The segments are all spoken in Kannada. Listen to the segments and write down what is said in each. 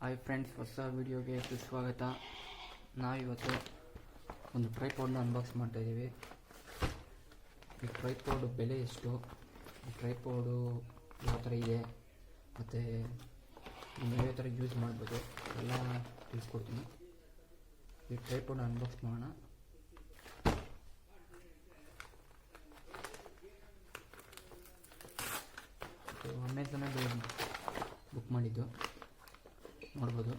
ಹಾಯ್ ಫ್ರೆಂಡ್ಸ್, ಹೊಸ ವಿಡಿಯೋಗೆ ಸುಸ್ವಾಗತ. ನಾವಿವತ್ತು ಒಂದು ಟ್ರೈಪಾಡ್ನ ಅನ್ಬಾಕ್ಸ್ ಮಾಡ್ತಾಯಿದ್ದೀವಿ. ಈ ಟ್ರೈಪಾಡ್ ಬೆಲೆ ಎಷ್ಟು, ಈ ಟ್ರೈಪಾಡು ಯಾವ ಥರ ಇದೆ ಮತ್ತು ನೀವು ಯಾವ ಥರ ಯೂಸ್ ಮಾಡ್ಬೋದು ಎಲ್ಲ ತಿಳಿಸ್ಕೊಡ್ತೀನಿ. ಈ ಟ್ರೈಪಾಡ್ನ ಅನ್ಬಾಕ್ಸ್ ಮಾಡೋಣ. ಅಮೆಝಾನಲ್ಲಿ ಬುಕ್ ಮಾಡಿದ್ದು ನೋಡ್ಬೋದು.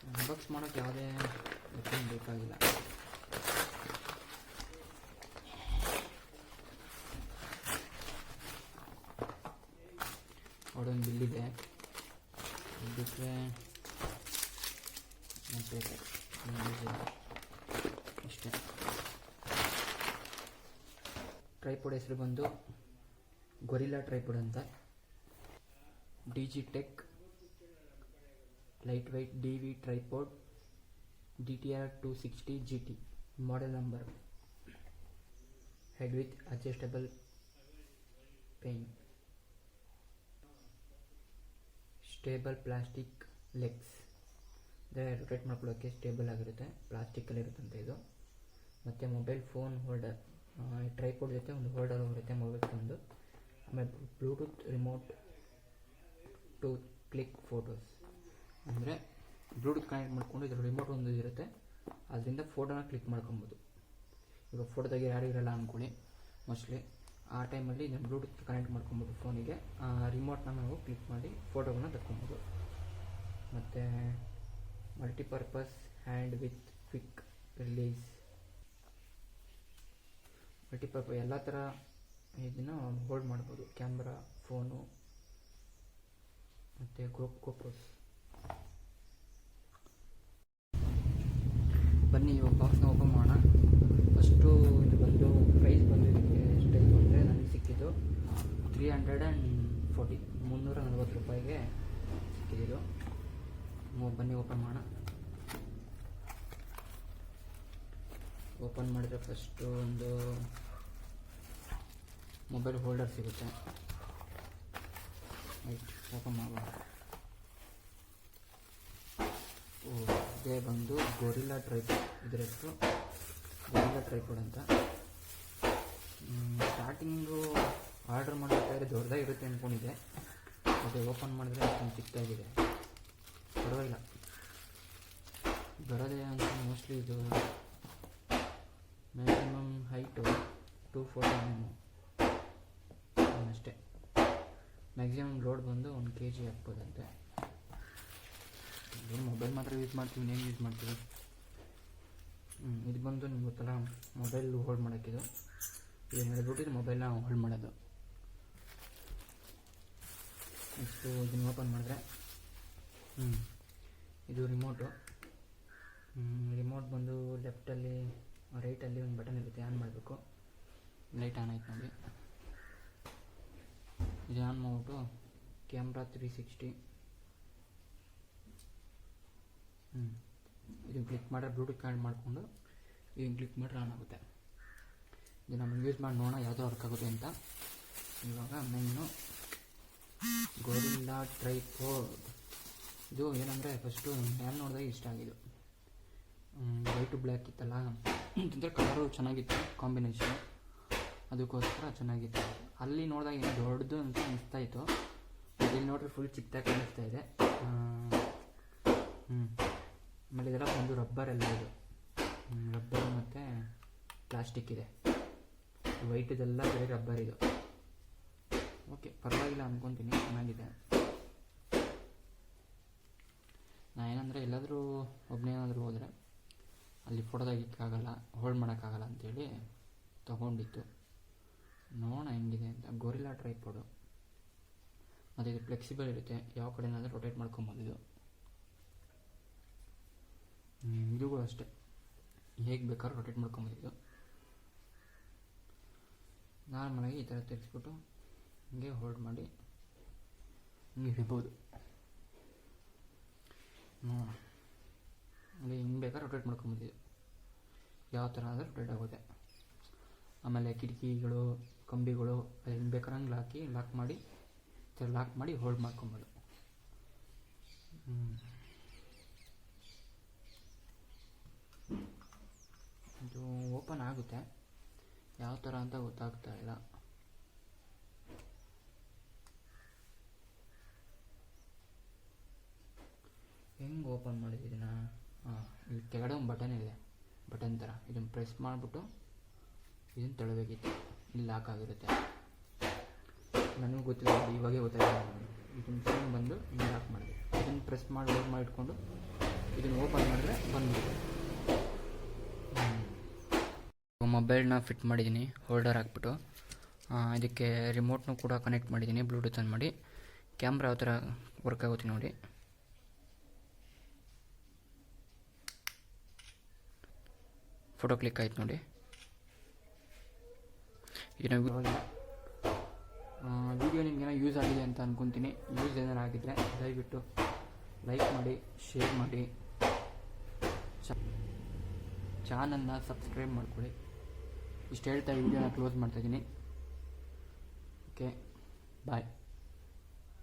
ಅನ್ಬಾಕ್ಸ್ ಮಾಡೋಕ್ಕೆ ಯಾವುದೇ ಎಕ್ವಿಪ್ಮೆಂಟ್ ಬೇಕಾಗಿಲ್ಲ. ಅವಳೊಂದು ಬಿಲ್ಲಿದೆ, ಬಿಟ್ಟರೆ ಮತ್ತು ಇಷ್ಟೇ. ಟ್ರೈಪಾಡ್ ಹೆಸರು ಬಂದು ಗೊರಿಲ್ಲಾ ಟ್ರೈಪಾಡ್ ಅಂತ. Digitek light white DV tripod DTR 260 GT model number. Head with adjustable pane. Stable plastic legs. Rotate ಮಾಡ್ಕೊಳ್ಳೋಕ್ಕೆ ಸ್ಟೇಬಲ್ ಆಗಿರುತ್ತೆ, ಪ್ಲಾಸ್ಟಿಕ್ಕಲ್ಲಿ ಇರುತ್ತಂತೆ ಇದು. ಮತ್ತು ಮೊಬೈಲ್ ಫೋನ್ ಹೋಲ್ಡರ್, ಟ್ರೈಪಾಡ್ ಜೊತೆ ಒಂದು ಹೋಲ್ಡರ್ ಬರುತ್ತೆ ಮೊಬೈಲ್ ಫೋನ್ದು. ಆಮೇಲೆ Bluetooth remote to click photos, ಅಂದರೆ ಬ್ಲೂಟೂತ್ ಕನೆಕ್ಟ್ ಮಾಡಿಕೊಂಡು ಇದರ ರಿಮೋಟ್ ಒಂದು ಇರುತ್ತೆ, ಅದರಿಂದ ಫೋಟೋನ ಕ್ಲಿಕ್ ಮಾಡ್ಕೊಬೋದು. ಇವಾಗ ಫೋಟೋದಾಗೆ ಯಾರು ಇರೋಲ್ಲ ಅಂದ್ಕೊಳ್ಳಿ, ಮೋಸ್ಟ್ಲಿ ಆ ಟೈಮಲ್ಲಿ ಇದನ್ನು ಬ್ಲೂಟೂತ್ ಕನೆಕ್ಟ್ ಮಾಡ್ಕೊಬೋದು ಫೋನಿಗೆ. ರಿಮೋಟ್ನ ನಾವು ಕ್ಲಿಕ್ ಮಾಡಿ ಫೋಟೋಗಳನ್ನ ತಗೊಬೋದು. ಮತ್ತು multipurpose hand with quick release. Multipurpose ಎಲ್ಲ ಥರ ಇದನ್ನು ಹೋಲ್ಡ್ ಮಾಡ್ಬೋದು, ಕ್ಯಾಮ್ರಾ, ಫೋನು ಮತ್ತು ಗೋಪ್ರೋಸ್. ಬನ್ನಿ ಇವಾಗ ಬಾಕ್ಸ್ನ ಓಪನ್ ಮಾಡೋಣ. ಫಸ್ಟು ಇದು ಬಂದು ಪ್ರೈಸ್ ಬಂದು ಇದಕ್ಕೆ ಎಷ್ಟಾಯಿತು ಅಂದರೆ ನನಗೆ ಸಿಕ್ಕಿದ್ದು 340 340 ರೂಪಾಯಿಗೆ ಸಿಕ್ಕಿದ್ದು. ಬನ್ನಿ ಓಪನ್ ಮಾಡೋಣ. ಓಪನ್ ಮಾಡಿದರೆ ಫಸ್ಟು ಒಂದು ಮೊಬೈಲ್ ಹೋಲ್ಡರ್ ಸಿಗುತ್ತೆ. ರೈಟ್, ಓಪನ್ ಮಾಡೋಣ. ಇದೇ ಬಂದು ಗೊರಿಲ್ಲಾ ಟ್ರೈಪಾಡ್, ಇದರ ಹೆಸರು ಗೊರಿಲ್ಲಾ ಟ್ರೈಪಾಡ್ ಅಂತ. ಸ್ಟಾರ್ಟಿಂಗು ಆರ್ಡರ್ ಮಾಡಬೇಕಾದ್ರೆ ದೊಡ್ಡದಾಗಿರುತ್ತೆ ಅಂದ್ಕೊಂಡಿದ್ದೆ, ಅದು ಓಪನ್ ಮಾಡಿದ್ರೆ ಅಷ್ಟೊಂದು ಚಿಕ್ಕದಾಗಿದೆ. ಪರವಾಗಿಲ್ಲ, ಬರೋದೇ ಅಂತ. ಮೋಸ್ಟ್ಲಿ ಇದು ಮ್ಯಾಕ್ಸಿಮಮ್ ಹೈಟು 240 mm ಅಷ್ಟೇ. ಮ್ಯಾಕ್ಸಿಮಮ್ ಲೋಡ್ ಬಂದು 1 kg ಹಾಕ್ಬೋದಂತೆ. ಮೊಬೈಲ್ ಮಾತ್ರ ಯೂಸ್ ಮಾಡ್ತೀವಿ, ಇನ್ನೇನು ಯೂಸ್ ಮಾಡ್ತೀವಿ. ಇದು ಬಂದು ನಿಮ್ಗೆ ಗೊತ್ತಲ್ಲ, ಮೊಬೈಲ್ ಹೋಲ್ಡ್ ಮಾಡೋಕ್ಕಿದು. ಇದನ್ನು ಹೇಳ್ಬಿಟ್ಟು ಮೊಬೈಲ್ನ ಹೋಲ್ಡ್ ಮಾಡೋದು. ನೆಕ್ಸ್ಟು ಇದನ್ನು ಓಪನ್ ಮಾಡಿದ್ರೆ ಇದು ರಿಮೋಟು. ರಿಮೋಟ್ ಬಂದು ಲೆಫ್ಟಲ್ಲಿ ರೈಟಲ್ಲಿ ಒಂದು ಬಟನ್ ಇರುತ್ತೆ, ಆನ್ ಮಾಡಬೇಕು. ಲೈಟ್ ಆನ್ ಆಯ್ತು ನೋಡಿ. ಇದು ಆನ್ ಮಾಡಿಬಿಟ್ಟು ಕ್ಯಾಮ್ರಾ 360 ಇದನ್ನು ಕ್ಲಿಕ್ ಮಾಡಿದ್ರೆ ಬ್ಲೂಟೂತ್ ಕನೆಕ್ಟ್ ಮಾಡಿಕೊಂಡು ಇದನ್ನು ಕ್ಲಿಕ್ ಮಾಡಿದ್ರೆ ಆನ್ ಆಗುತ್ತೆ. ಇದು ನಮಗೆ ಯೂಸ್ ಮಾಡಿ ನೋಡೋಣ ಯಾವುದೋ ವರ್ಕ್ ಆಗುತ್ತೆ ಅಂತ. ಇವಾಗ ಮೆನ್ನು ಗೊರಿಲ್ಲಾ ಟ್ರೈಪಾಡ್. ಇದು ಏನಂದರೆ ಫಸ್ಟು ನಾನು ನೋಡಿದಾಗ ಇಷ್ಟ ಆಗಿದ್ದು, ವೈಟು ಬ್ಲ್ಯಾಕ್ ಇತ್ತಲ್ಲ, ಅಂತಂದರೆ ಕಲರು ಚೆನ್ನಾಗಿತ್ತು, ಕಾಂಬಿನೇಷನು, ಅದಕ್ಕೋಸ್ಕರ ಚೆನ್ನಾಗಿತ್ತು. ಅಲ್ಲಿ ನೋಡಿದಾಗ ಏನು ದೊಡ್ಡದು ಅಂತ ಅನಿಸ್ತಾಯಿತ್ತು, ಇಲ್ಲಿ ನೋಡಿದ್ರೆ ಫುಲ್ ಚಿಕ್ಕದಾಗಿ ಕಾಣಿಸ್ತಾ ಇದೆ. ಆಮೇಲೆ ಇದೆಲ್ಲ ಬಂದು ರಬ್ಬರ್ ಎಲ್ಲ, ಇದು ರಬ್ಬರ್ ಮತ್ತು ಪ್ಲಾಸ್ಟಿಕ್ ಇದೆ. ವೈಟದೆಲ್ಲ ಬರೀ ರಬ್ಬರ್ ಇದು. ಓಕೆ, ಪರವಾಗಿಲ್ಲ ಅಂದ್ಕೊತೀನಿ, ಚೆನ್ನಾಗಿದೆ. ನಾನು ಏನಂದರೆ ಎಲ್ಲಾದರೂ ಒಬ್ಬನೇ ಏನಾದರೂ ಹೋದರೆ ಅಲ್ಲಿ ಫೋಟೋ ತೆಗಿಯೋಕ್ಕಾಗಲ್ಲ, ಹೋಲ್ಡ್ ಮಾಡೋಕ್ಕಾಗಲ್ಲ ಅಂಥೇಳಿ ತೊಗೊಂಡಿತ್ತು. ನೋಡೋಣ ಹೆಂಗಿದೆ ಅಂತ. ಗೊರಿಲ್ಲಾ ಟ್ರೈಪಾಡು, ಮತ್ತು ಇದು ಫ್ಲೆಕ್ಸಿಬಲ್ ಇರುತ್ತೆ, ಯಾವ ಕಡೆನಾದರೂ ರೊಟೇಟ್ ಮಾಡ್ಕೊಬೋದು. ಇದು ಕೂಡ ಅಷ್ಟೇ, ಹೇಗೆ ಬೇಕಾದ್ರೂ ರೊಟೇಟ್ ಮಾಡ್ಕೊಬೋದು. ಇದು ನಾರ್ಮಲಾಗಿ ಈ ಥರ ತೆಗೆಸ್ಬಿಟ್ಟು ಹಿಂಗೆ ಹೋಲ್ಡ್ ಮಾಡಿ ಹಿಂಗೆ ಹಿಡಿಬೋದು. ಹಿಂಗೆ ಬೇಕಾದ್ರೆ ರೊಟೇಟ್ ಮಾಡ್ಕೊಬೋದು. ಯಾವ ಥರ ಆದರೆ ರೊಟೇಟ್ ಆಗುತ್ತೆ. ಆಮೇಲೆ ಕಿಟಕಿಗಳು, ಕಂಬಿಗಳು ಅದನ್ನು ಬೇಕಾದಂಗೆ ಲಾಕ್ ಮಾಡಿ ಹೋಲ್ಡ್ ಮಾಡ್ಕೊಬೋದು. ಇದು ಓಪನ್ ಆಗುತ್ತೆ, ಯಾವ ಥರ ಅಂತ ಗೊತ್ತಾಗ್ತಾ ಇಲ್ಲ. ಹೆಂಗೆ ಓಪನ್ ಮಾಡಿದ್ದೀನ? ಇಲ್ಲಿ ಕೆಳಗಡೆ ಒಂದು ಬಟನ್ ಇದೆ, ಬಟನ್ ಥರ. ಇದನ್ನು ಪ್ರೆಸ್ ಮಾಡಿಬಿಟ್ಟು ಇದನ್ನು ತೆಳಬೇಕಿತ್ತು, ಇಲ್ಲಿ ಲಾಕ್ ಆಗಿರುತ್ತೆ. ನನಗೂ ಗೊತ್ತಿಲ್ಲ, ಇವಾಗೇ ಗೊತ್ತಾಗಿದೆ. ಇದನ್ನು ಫೋನ್ ಬಂದು ಇಲ್ಲಿ ಲಾಕ್ ಮಾಡಿದೆ. ಇದನ್ನು ಪ್ರೆಸ್ ಮಾಡಿ ಹೋಲ್ಡ್ ಮಾಡಿ ಇಟ್ಕೊಂಡು ಇದನ್ನು ಓಪನ್ ಮಾಡಿದ್ರೆ ಬಂದ್ಬಿಡುತ್ತೆ. ಮೊಬೈಲ್ನ ಫಿಟ್ ಮಾಡಿದ್ದೀನಿ, ಹೋಲ್ಡರ್ ಹಾಕ್ಬಿಟ್ಟು. ಇದಕ್ಕೆ ರಿಮೋಟ್ನು ಕೂಡ ಕನೆಕ್ಟ್ ಮಾಡಿದ್ದೀನಿ, ಬ್ಲೂಟೂತ್ ಆನ್ ಮಾಡಿ. ಕ್ಯಾಮ್ರಾ ಯಾವ ಥರ ವರ್ಕ್ ಆಗುತ್ತೆ ನೋಡಿ. ಫೋಟೋ ಕ್ಲಿಕ್ ಆಯ್ತು ನೋಡಿ. ಇದನ್ನು ವಿಡಿಯೋ ನಿಮಗೇನೋ ಯೂಸ್ ಆಗಿದೆ ಅಂತ ಅಂದ್ಕೊತೀನಿ. ಯೂಸ್ ಏನಾರು ಆಗಿದ್ದರೆ ದಯವಿಟ್ಟು ಲೈಕ್ ಮಾಡಿ, ಶೇರ್ ಮಾಡಿ, ಚಾನಲ್ನ ಸಬ್ಸ್ಕ್ರೈಬ್ ಮಾಡ್ಕೊಳ್ಳಿ. ಇಷ್ಟು ಹೇಳ್ತಾ ವಿಡಿಯೋನ ಕ್ಲೋಸ್ ಮಾಡ್ತಾಯಿದ್ದೀನಿ. ಓಕೆ, ಬಾಯ್.